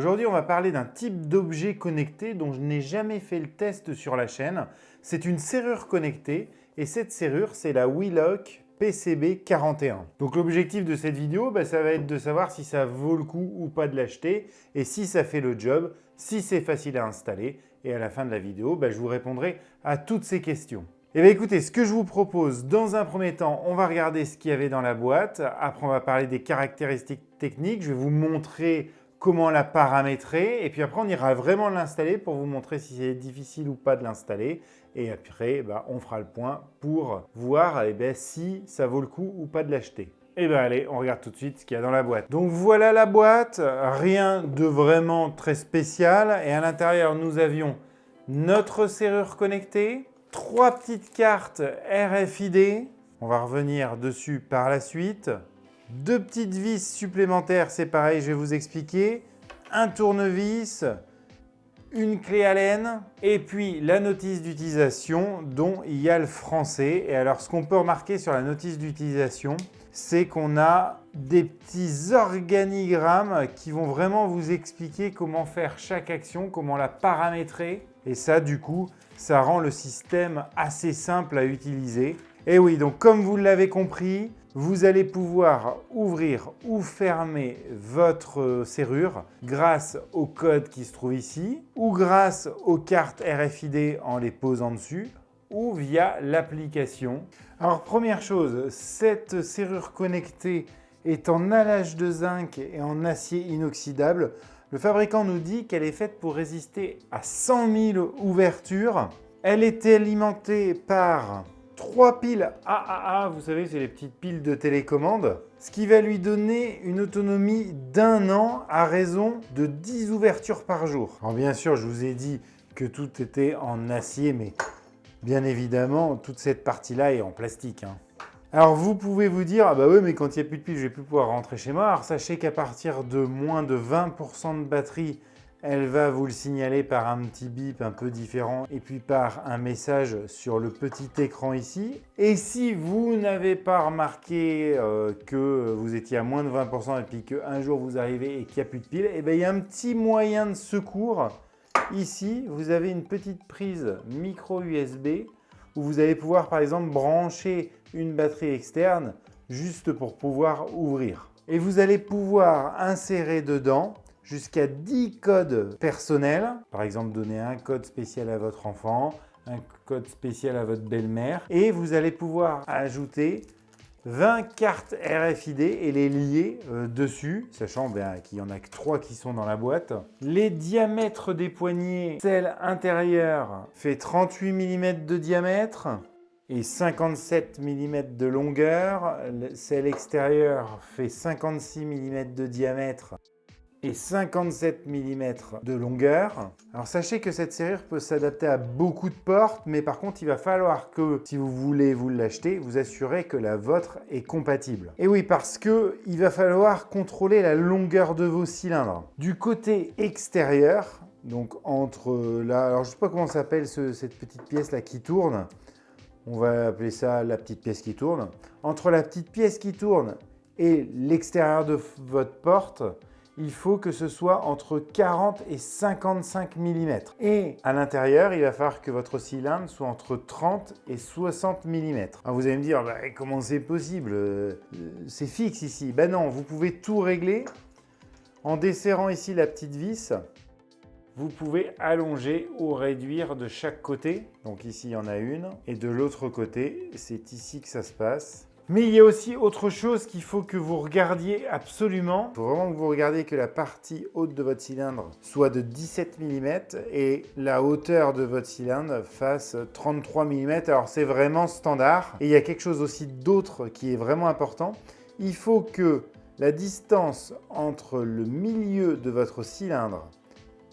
Aujourd'hui, on va parler d'un type d'objet connecté dont je n'ai jamais fait le test sur la chaîne. C'est une serrure connectée et cette serrure, c'est la Wheelock PCB41. Donc l'objectif de cette vidéo, ça va être de savoir si ça vaut le coup ou pas de l'acheter et si ça fait le job, si c'est facile à installer. Et à la fin de la vidéo, je vous répondrai à toutes ces questions. Eh bien écoutez, ce que je vous propose, dans un premier temps, on va regarder ce qu'il y avait dans la boîte. Après, on va parler des caractéristiques techniques. Je vais vous montrer comment la paramétrer. Et puis après, on ira vraiment l'installer pour vous montrer si c'est difficile ou pas de l'installer. Et après, on fera le point pour voir si ça vaut le coup ou pas de l'acheter. Et allez, on regarde tout de suite ce qu'il y a dans la boîte. Donc voilà la boîte, rien de vraiment très spécial. Et à l'intérieur, nous avions notre serrure connectée, 3 petites cartes RFID. On va revenir dessus par la suite. 2 petites vis supplémentaires, c'est pareil, je vais vous expliquer. Un tournevis, une clé Allen et puis la notice d'utilisation dont il y a le français. Et alors, ce qu'on peut remarquer sur la notice d'utilisation, c'est qu'on a des petits organigrammes qui vont vraiment vous expliquer comment faire chaque action, comment la paramétrer. Et ça, du coup, ça rend le système assez simple à utiliser. Et oui, donc comme vous l'avez compris, vous allez pouvoir ouvrir ou fermer votre serrure grâce au code qui se trouve ici ou grâce aux cartes RFID en les posant dessus ou via l'application. Alors première chose, cette serrure connectée est en allage de zinc et en acier inoxydable. Le fabricant nous dit qu'elle est faite pour résister à 100 000 ouvertures. Elle est alimentée par 3 piles AAA, vous savez, c'est les petites piles de télécommande, ce qui va lui donner une autonomie d'1 an à raison de 10 ouvertures par jour. Alors bien sûr, je vous ai dit que tout était en acier, mais bien évidemment, toute cette partie-là est en plastique. Alors vous pouvez vous dire, ah bah oui, mais quand il n'y a plus de piles, je ne vais plus pouvoir rentrer chez moi. Alors sachez qu'à partir de moins de 20% de batterie, elle va vous le signaler par un petit bip un peu différent et puis par un message sur le petit écran ici. Et si vous n'avez pas remarqué que vous étiez à moins de 20% et puis qu'un jour vous arrivez et qu'il n'y a plus de piles, il y a un petit moyen de secours. Ici, vous avez une petite prise micro USB où vous allez pouvoir par exemple brancher une batterie externe juste pour pouvoir ouvrir. Et vous allez pouvoir insérer dedans jusqu'à 10 codes personnels. Par exemple, donner un code spécial à votre enfant, un code spécial à votre belle-mère. Et vous allez pouvoir ajouter 20 cartes RFID et les lier dessus, sachant qu'il n'y en a que 3 qui sont dans la boîte. Les diamètres des poignées, celle intérieure fait 38 mm de diamètre et 57 mm de longueur. Celle extérieure fait 56 mm de diamètre et 57 mm de longueur. Alors sachez que cette serrure peut s'adapter à beaucoup de portes, mais par contre il va falloir que, si vous voulez vous l'acheter, vous assurez que la vôtre est compatible. Et oui, parce que il va falloir contrôler la longueur de vos cylindres. Du côté extérieur, donc entre là, alors je ne sais pas comment ça s'appelle cette petite pièce là qui tourne, on va appeler ça la petite pièce qui tourne. Entre la petite pièce qui tourne et l'extérieur de votre porte, il faut que ce soit entre 40 et 55 mm. Et à l'intérieur, il va falloir que votre cylindre soit entre 30 et 60 mm. Alors vous allez me dire, comment c'est possible? C'est fixe ici. Non, vous pouvez tout régler en desserrant ici la petite vis. Vous pouvez allonger ou réduire de chaque côté. Donc ici, il y en a une. Et de l'autre côté, c'est ici que ça se passe. Mais il y a aussi autre chose qu'il faut que vous regardiez absolument. Il faut vraiment que vous regardiez que la partie haute de votre cylindre soit de 17 mm et la hauteur de votre cylindre fasse 33 mm. Alors c'est vraiment standard. Et il y a quelque chose aussi d'autre qui est vraiment important. Il faut que la distance entre le milieu de votre cylindre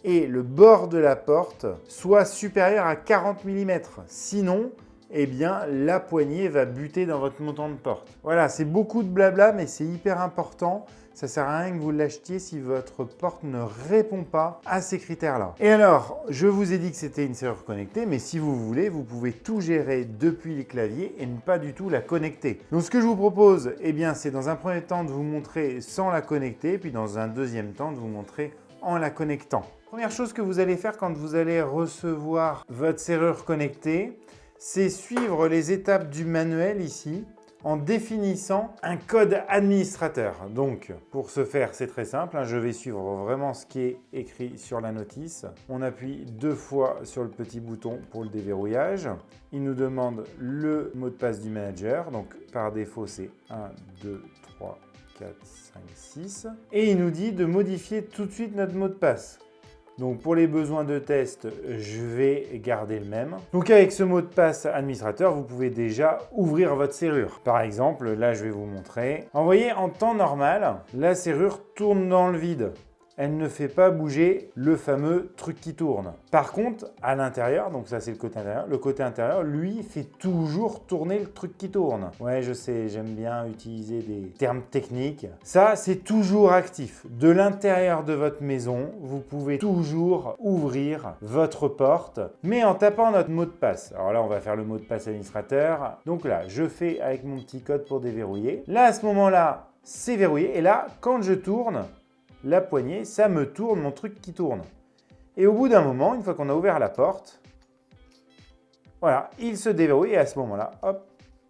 et le bord de la porte soit supérieure à 40 mm. Sinon, la poignée va buter dans votre montant de porte. Voilà, c'est beaucoup de blabla, mais c'est hyper important. Ça ne sert à rien que vous l'achetiez si votre porte ne répond pas à ces critères-là. Et alors, je vous ai dit que c'était une serrure connectée, mais si vous voulez, vous pouvez tout gérer depuis le clavier et ne pas du tout la connecter. Donc ce que je vous propose, c'est dans un premier temps de vous montrer sans la connecter, puis dans un deuxième temps de vous montrer en la connectant. Première chose que vous allez faire quand vous allez recevoir votre serrure connectée, c'est suivre les étapes du manuel ici en définissant un code administrateur. Donc, pour ce faire, c'est très simple, hein, je vais suivre vraiment ce qui est écrit sur la notice. On appuie 2 fois sur le petit bouton pour le déverrouillage. Il nous demande le mot de passe du manager. Donc, par défaut, c'est 1, 2, 3, 4, 5, 6. Et il nous dit de modifier tout de suite notre mot de passe. Donc pour les besoins de test, je vais garder le même. Donc avec ce mot de passe administrateur, vous pouvez déjà ouvrir votre serrure. Par exemple, là je vais vous montrer. Vous voyez, en temps normal, la serrure tourne dans le vide. Elle ne fait pas bouger le fameux truc qui tourne. Par contre, à l'intérieur, donc ça c'est le côté intérieur, lui fait toujours tourner le truc qui tourne. Ouais, je sais, j'aime bien utiliser des termes techniques. Ça, c'est toujours actif. De l'intérieur de votre maison, vous pouvez toujours ouvrir votre porte, mais en tapant notre mot de passe. Alors là, on va faire le mot de passe administrateur. Donc là, je fais avec mon petit code pour déverrouiller. Là, à ce moment-là, c'est verrouillé. Et là, quand je tourne, la poignée, ça me tourne mon truc qui tourne. Et au bout d'un moment, une fois qu'on a ouvert la porte, voilà, il se déverrouille et à ce moment-là, hop,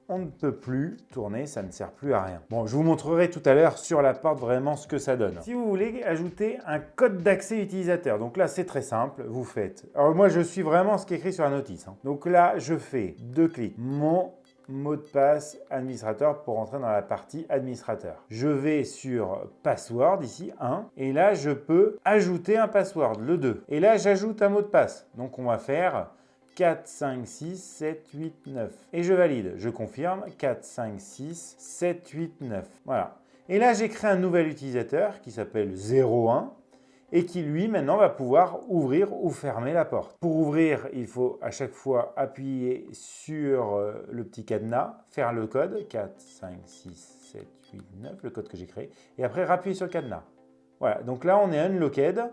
on ne peut plus tourner, ça ne sert plus à rien. Bon, je vous montrerai tout à l'heure sur la porte vraiment ce que ça donne. Si vous voulez ajouter un code d'accès utilisateur, donc là c'est très simple, vous faites. Alors moi je suis vraiment ce qui est écrit sur la notice. Donc là je fais 2 clics, mon mot de passe administrateur pour entrer dans la partie administrateur. Je vais sur password ici, 1, et là je peux ajouter un password, le 2. Et là j'ajoute un mot de passe. Donc on va faire 4, 5, 6, 7, 8, 9. Et je valide, je confirme, 4, 5, 6, 7, 8, 9. Voilà. Et là j'ai créé un nouvel utilisateur qui s'appelle 01. Et qui lui maintenant va pouvoir ouvrir ou fermer la porte. Pour ouvrir, il faut à chaque fois appuyer sur le petit cadenas, faire le code 4, 5, 6, 7, 8, 9, le code que j'ai créé, et après appuyer sur le cadenas. Voilà, donc là on est unlocked,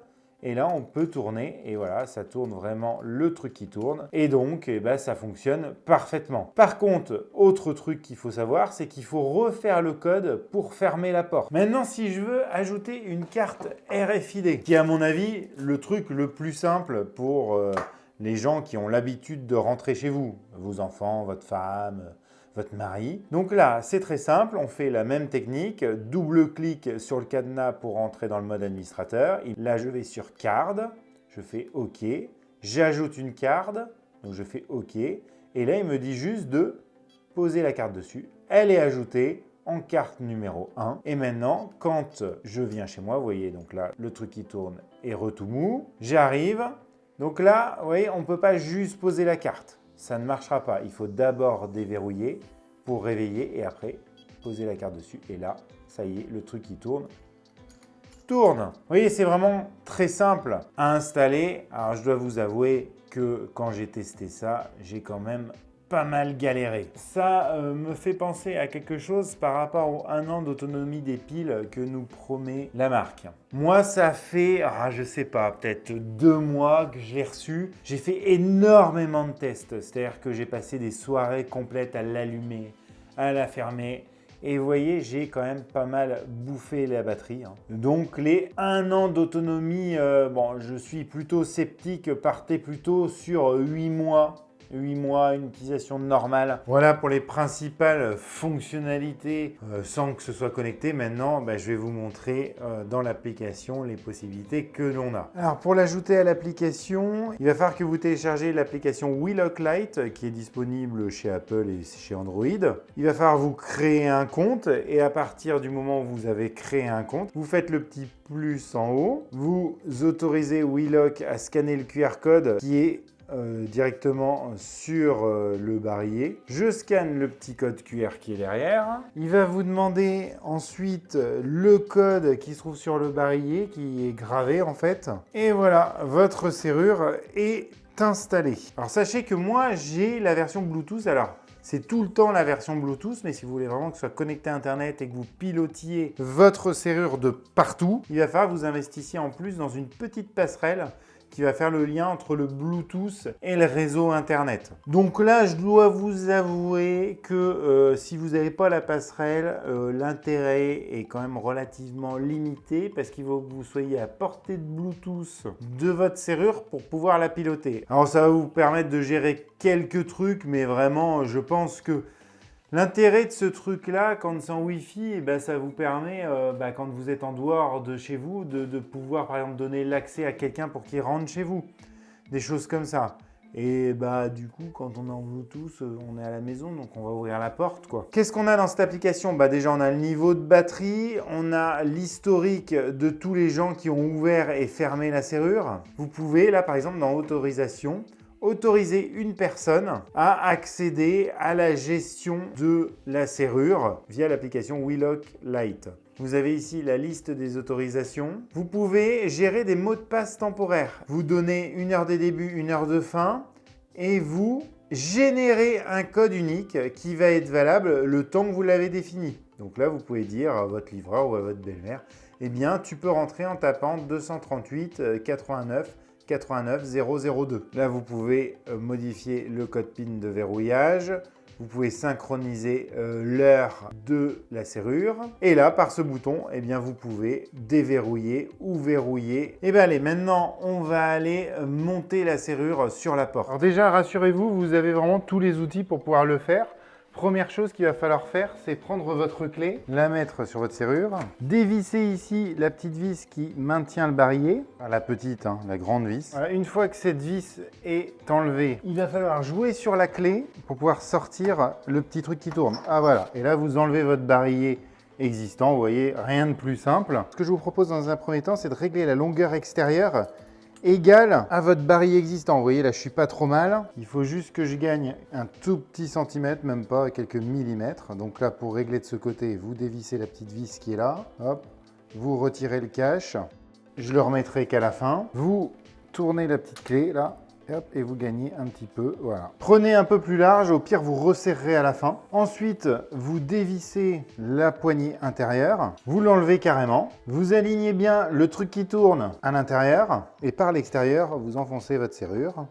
et là on peut tourner, et voilà, ça tourne vraiment le truc qui tourne, et donc eh ben, ça fonctionne parfaitement. Par contre, autre truc qu'il faut savoir, c'est qu'il faut refaire le code pour fermer la porte. Maintenant, si je veux ajouter une carte RFID, qui est à mon avis le truc le plus simple pour les gens qui ont l'habitude de rentrer chez vous, vos enfants, votre femme, votre mari. Donc là, c'est très simple, on fait la même technique, double-clic sur le cadenas pour entrer dans le mode administrateur. Là, je vais sur Card, je fais OK, j'ajoute une carte, donc je fais OK, et là, il me dit juste de poser la carte dessus. Elle est ajoutée en carte numéro 1. Et maintenant, quand je viens chez moi, vous voyez, donc là, le truc qui tourne est tout mou. J'arrive, donc là, vous voyez, on ne peut pas juste poser la carte. Ça ne marchera pas. Il faut d'abord déverrouiller pour réveiller et après poser la carte dessus. Et là, ça y est, le truc qui tourne. Vous voyez, c'est vraiment très simple à installer. Alors, je dois vous avouer que quand j'ai testé ça, j'ai quand même pas mal galéré. Ça me fait penser à quelque chose par rapport au 1 an d'autonomie des piles que nous promet la marque. Moi, ça fait, je sais pas, peut-être 2 mois que je l'ai reçu. J'ai fait énormément de tests. C'est-à-dire que j'ai passé des soirées complètes à l'allumer, à la fermer. Et vous voyez, j'ai quand même pas mal bouffé la batterie. Donc les 1 an d'autonomie, bon, je suis plutôt sceptique, partez plutôt sur 8 mois. 8 mois, une utilisation normale. Voilà pour les principales fonctionnalités sans que ce soit connecté. Maintenant, je vais vous montrer dans l'application les possibilités que l'on a. Alors pour l'ajouter à l'application, il va falloir que vous téléchargez l'application WeLock Lite qui est disponible chez Apple et chez Android. Il va falloir vous créer un compte et à partir du moment où vous avez créé un compte, vous faites le petit plus en haut. Vous autorisez WeLock à scanner le QR code qui est directement sur le barillet. Je scanne le petit code QR qui est derrière. Il va vous demander ensuite le code qui se trouve sur le barillet qui est gravé en fait. Et voilà, votre serrure est installée. Alors sachez que moi j'ai la version Bluetooth. Alors c'est tout le temps la version Bluetooth, mais si vous voulez vraiment que ce soit connecté à Internet et que vous pilotiez votre serrure de partout, il va falloir que vous investissiez en plus dans une petite passerelle qui va faire le lien entre le Bluetooth et le réseau Internet. Donc là, je dois vous avouer que si vous n'avez pas la passerelle, l'intérêt est quand même relativement limité parce qu'il faut que vous soyez à portée de Bluetooth de votre serrure pour pouvoir la piloter. Alors ça va vous permettre de gérer quelques trucs, mais vraiment, je pense que l'intérêt de ce truc-là, quand c'est en Wi-Fi, ça vous permet, quand vous êtes en dehors de chez vous, de pouvoir par exemple donner l'accès à quelqu'un pour qu'il rentre chez vous. Des choses comme ça. Et du coup, quand on est en Bluetooth, on est à la maison, donc on va ouvrir la porte, quoi. Qu'est-ce qu'on a dans cette application? Déjà, on a le niveau de batterie, on a l'historique de tous les gens qui ont ouvert et fermé la serrure. Vous pouvez, là, par exemple, dans Autorisation, autoriser une personne à accéder à la gestion de la serrure via l'application WeLock Lite. Vous avez ici la liste des autorisations. Vous pouvez gérer des mots de passe temporaires. Vous donnez une heure de début, une heure de fin et vous générez un code unique qui va être valable le temps que vous l'avez défini. Donc là, vous pouvez dire à votre livreur ou à votre belle-mère, tu peux rentrer en tapant 238 89 89 002. Là, vous pouvez modifier le code PIN de verrouillage. Vous pouvez synchroniser l'heure de la serrure. Et là, par ce bouton, vous pouvez déverrouiller ou verrouiller. Allez, maintenant, on va aller monter la serrure sur la porte. Alors déjà, rassurez-vous, vous avez vraiment tous les outils pour pouvoir le faire. Première chose qu'il va falloir faire, c'est prendre votre clé, la mettre sur votre serrure, dévisser ici la petite vis qui maintient le barillet, la petite, la grande vis. Voilà, une fois que cette vis est enlevée, il va falloir jouer sur la clé pour pouvoir sortir le petit truc qui tourne. Ah voilà, et là vous enlevez votre barillet existant, vous voyez, rien de plus simple. Ce que je vous propose dans un premier temps, c'est de régler la longueur extérieure égale à votre barillet existant. Vous voyez, là, je suis pas trop mal. Il faut juste que je gagne un tout petit centimètre, même pas quelques millimètres. Donc là, pour régler de ce côté, vous dévissez la petite vis qui est là. Hop, vous retirez le cache. Je le remettrai qu'à la fin. Vous tournez la petite clé, là. Hop, et vous gagnez un petit peu, voilà. Prenez un peu plus large, au pire vous resserrerez à la fin. Ensuite, vous dévissez la poignée intérieure, vous l'enlevez carrément, vous alignez bien le truc qui tourne à l'intérieur et par l'extérieur, vous enfoncez votre serrure.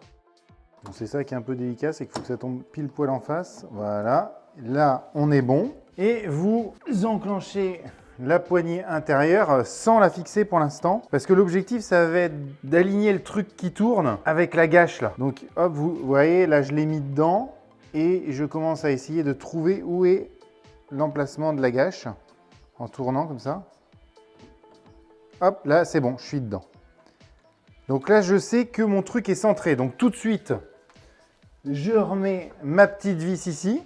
Bon, c'est ça qui est un peu délicat, c'est qu'il faut que ça tombe pile poil en face. Voilà, là on est bon. Et vous enclenchez la poignée intérieure sans la fixer pour l'instant parce que l'objectif ça va être d'aligner le truc qui tourne avec la gâche là. Donc hop, vous voyez là je l'ai mis dedans et je commence à essayer de trouver où est l'emplacement de la gâche en tournant comme ça. Hop, là c'est bon, je suis dedans. Donc là je sais que mon truc est centré, donc tout de suite je remets ma petite vis ici.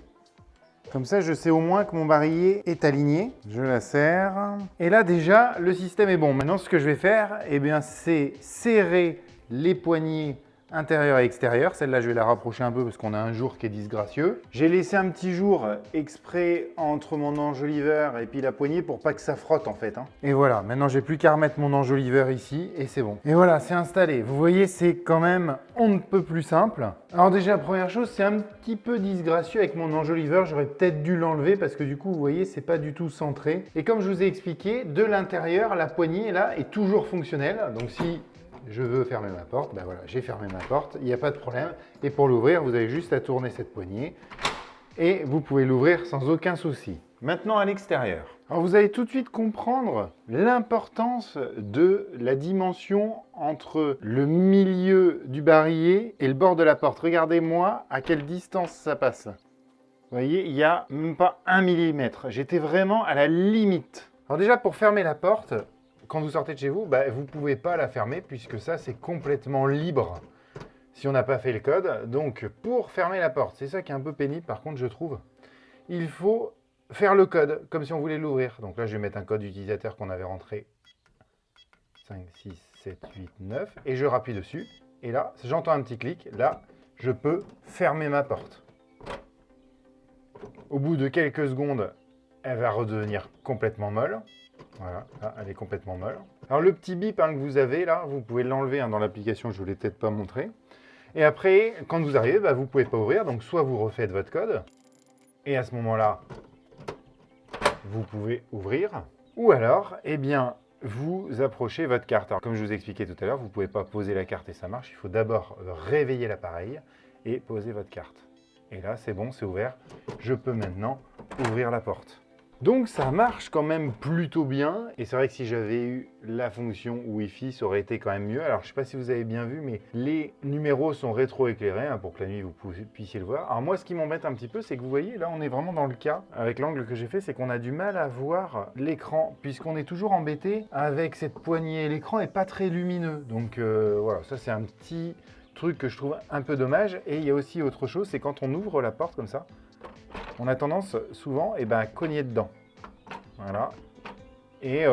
Comme ça, je sais au moins que mon barillet est aligné. Je la serre. Et là, déjà, le système est bon. Maintenant, ce que je vais faire, c'est serrer les poignées intérieures et extérieures. Celle-là, je vais la rapprocher un peu parce qu'on a un jour qui est disgracieux. J'ai laissé un petit jour exprès entre mon enjoliveur et puis la poignée pour pas que ça frotte en fait. Et voilà, maintenant, j'ai plus qu'à remettre mon enjoliveur ici et c'est bon. Et voilà, c'est installé. Vous voyez, c'est quand même on ne peut plus simple. Alors déjà, première chose, c'est un petit peu disgracieux avec mon enjoliveur. J'aurais peut-être dû l'enlever parce que du coup, vous voyez, c'est pas du tout centré. Et comme je vous ai expliqué, de l'intérieur, la poignée là est toujours fonctionnelle. Donc si je veux fermer ma porte, voilà, j'ai fermé ma porte, il n'y a pas de problème. Et pour l'ouvrir, vous avez juste à tourner cette poignée et vous pouvez l'ouvrir sans aucun souci. Maintenant à l'extérieur. Alors vous allez tout de suite comprendre l'importance de la dimension entre le milieu du barillet et le bord de la porte. Regardez-moi à quelle distance ça passe. Vous voyez, il n'y a même pas 1 millimètre. J'étais vraiment à la limite. Alors déjà, pour fermer la porte, quand vous sortez de chez vous, vous ne pouvez pas la fermer puisque ça, c'est complètement libre si on n'a pas fait le code. Donc, pour fermer la porte, c'est ça qui est un peu pénible par contre, je trouve, il faut faire le code comme si on voulait l'ouvrir. Donc là, je vais mettre un code utilisateur qu'on avait rentré 5, 6, 7, 8, 9 et je rappuie dessus. Et là, j'entends un petit clic. Là, je peux fermer ma porte. Au bout de quelques secondes, elle va redevenir complètement molle. Voilà, là, elle est complètement molle. Alors le petit bip que vous avez là, vous pouvez l'enlever dans l'application, je ne vous l'ai peut-être pas montré. Et après, quand vous arrivez, vous ne pouvez pas ouvrir, donc soit vous refaites votre code, et à ce moment-là, vous pouvez ouvrir. Ou alors, vous approchez votre carte. Alors, comme je vous expliquais tout à l'heure, vous ne pouvez pas poser la carte et ça marche. Il faut d'abord réveiller l'appareil et poser votre carte. Et là, c'est bon, c'est ouvert. Je peux maintenant ouvrir la porte. Donc ça marche quand même plutôt bien. Et c'est vrai que si j'avais eu la fonction Wi-Fi, ça aurait été quand même mieux. Alors je ne sais pas si vous avez bien vu, mais les numéros sont rétro-éclairés hein, pour que la nuit vous puissiez le voir. Alors moi, ce qui m'embête un petit peu, c'est que vous voyez, là on est vraiment dans le cas, avec l'angle que j'ai fait, c'est qu'on a du mal à voir l'écran, puisqu'on est toujours embêté avec cette poignée. L'écran n'est pas très lumineux. Donc voilà, ça c'est un petit truc que je trouve un peu dommage. Et il y a aussi autre chose, c'est quand on ouvre la porte comme ça, on a tendance souvent à cogner dedans. Voilà. Et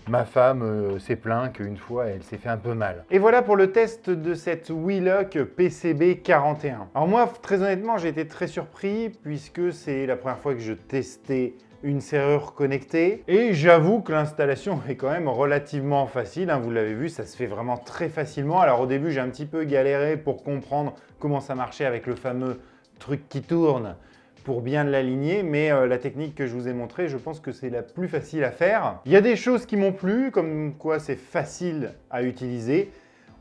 ma femme s'est plaint qu'une fois, elle s'est fait un peu mal. Et voilà pour le test de cette Wheelock PCB 41. Alors moi, très honnêtement, j'ai été très surpris puisque c'est la première fois que je testais une serrure connectée. Et j'avoue que l'installation est quand même relativement facile. Hein, vous l'avez vu, ça se fait vraiment très facilement. Alors au début, j'ai un petit peu galéré pour comprendre comment ça marchait avec le fameux truc qui tourne pour bien l'aligner, mais la technique que je vous ai montrée, je pense que c'est la plus facile à faire. Il y a des choses qui m'ont plu, comme quoi c'est facile à utiliser.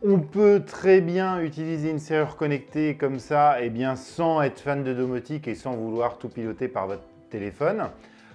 On peut très bien utiliser une serrure connectée comme ça, et bien sans être fan de domotique et sans vouloir tout piloter par votre téléphone.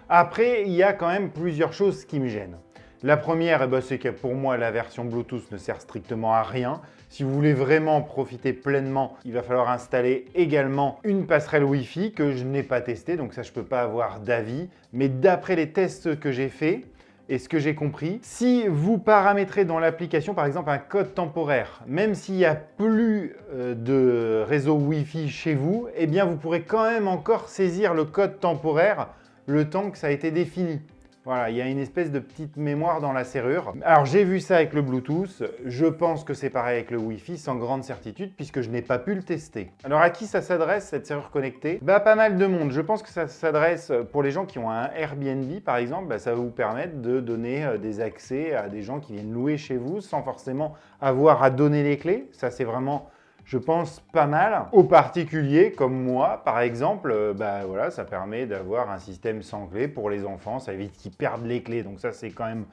Après, il y a quand même plusieurs choses qui me gênent. La première, c'est que pour moi, la version Bluetooth ne sert strictement à rien. Si vous voulez vraiment profiter pleinement, il va falloir installer également une passerelle Wi-Fi que je n'ai pas testée, donc ça, je ne peux pas avoir d'avis. Mais d'après les tests que j'ai faits et ce que j'ai compris, si vous paramétrez dans l'application, par exemple, un code temporaire, même s'il n'y a plus de réseau Wi-Fi chez vous, eh bien, vous pourrez quand même encore saisir le code temporaire le temps que ça a été défini. Voilà, il y a une espèce de petite mémoire dans la serrure. Alors j'ai vu ça avec le Bluetooth, je pense que c'est pareil avec le Wi-Fi sans grande certitude puisque je n'ai pas pu le tester. Alors à qui ça s'adresse cette serrure connectée? Pas mal de monde. Je pense que ça s'adresse pour les gens qui ont un Airbnb par exemple, ça va vous permettre de donner des accès à des gens qui viennent louer chez vous sans forcément avoir à donner les clés. Ça c'est vraiment, je pense, pas mal. Aux particuliers comme moi, par exemple, voilà, ça permet d'avoir un système sans clé pour les enfants. Ça évite qu'ils perdent les clés. Donc ça, c'est quand même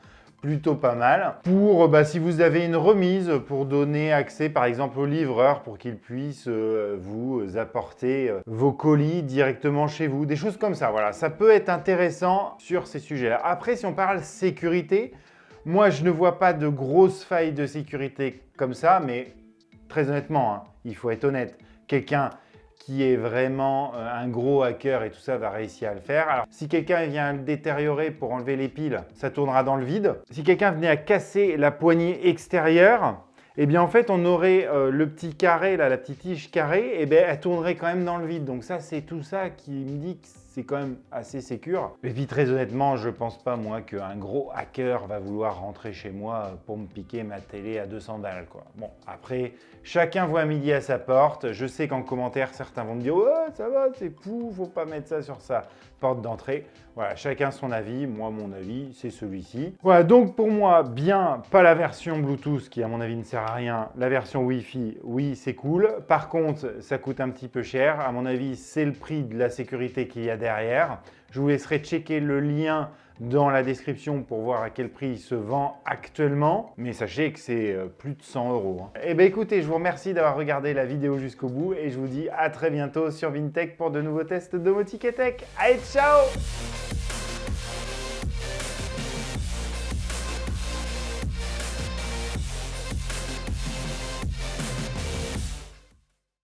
plutôt pas mal. Pour, si vous avez une remise, pour donner accès, par exemple, au livreur, pour qu'il puisse vous apporter vos colis directement chez vous. Des choses comme ça, voilà. Ça peut être intéressant sur ces sujets-là. Après, si on parle sécurité, moi, je ne vois pas de grosses failles de sécurité comme ça, mais très honnêtement, hein, il faut être honnête, quelqu'un qui est vraiment un gros hacker et tout ça va réussir à le faire. Alors, si quelqu'un vient le détériorer pour enlever les piles, ça tournera dans le vide. Si quelqu'un venait à casser la poignée extérieure, eh bien en fait, on aurait le petit carré, là, la petite tige carrée, et bien elle tournerait quand même dans le vide. Donc ça, c'est tout ça qui me dit que c'est quand même assez sécure. Et puis très honnêtement, je pense pas moi qu'un gros hacker va vouloir rentrer chez moi pour me piquer ma télé à 200 balles, quoi. Bon, après, chacun voit midi à sa porte. Je sais qu'en commentaire, certains vont me dire « Ouais, ça va, c'est fou, faut pas mettre ça sur sa porte d'entrée. » Voilà, chacun son avis. Moi, mon avis, c'est celui-ci. Voilà, donc pour moi, bien, pas la version Bluetooth qui, à mon avis, ne sert à rien. La version Wi-Fi, oui, c'est cool. Par contre, ça coûte un petit peu cher. À mon avis, c'est le prix de la sécurité qu'il y a derrière. Je vous laisserai checker le lien dans la description pour voir à quel prix il se vend actuellement. Mais sachez que c'est plus de 100 €. Hein. Eh bien écoutez, je vous remercie d'avoir regardé la vidéo jusqu'au bout et je vous dis à très bientôt sur Vintech pour de nouveaux tests domotique et tech. Allez, ciao!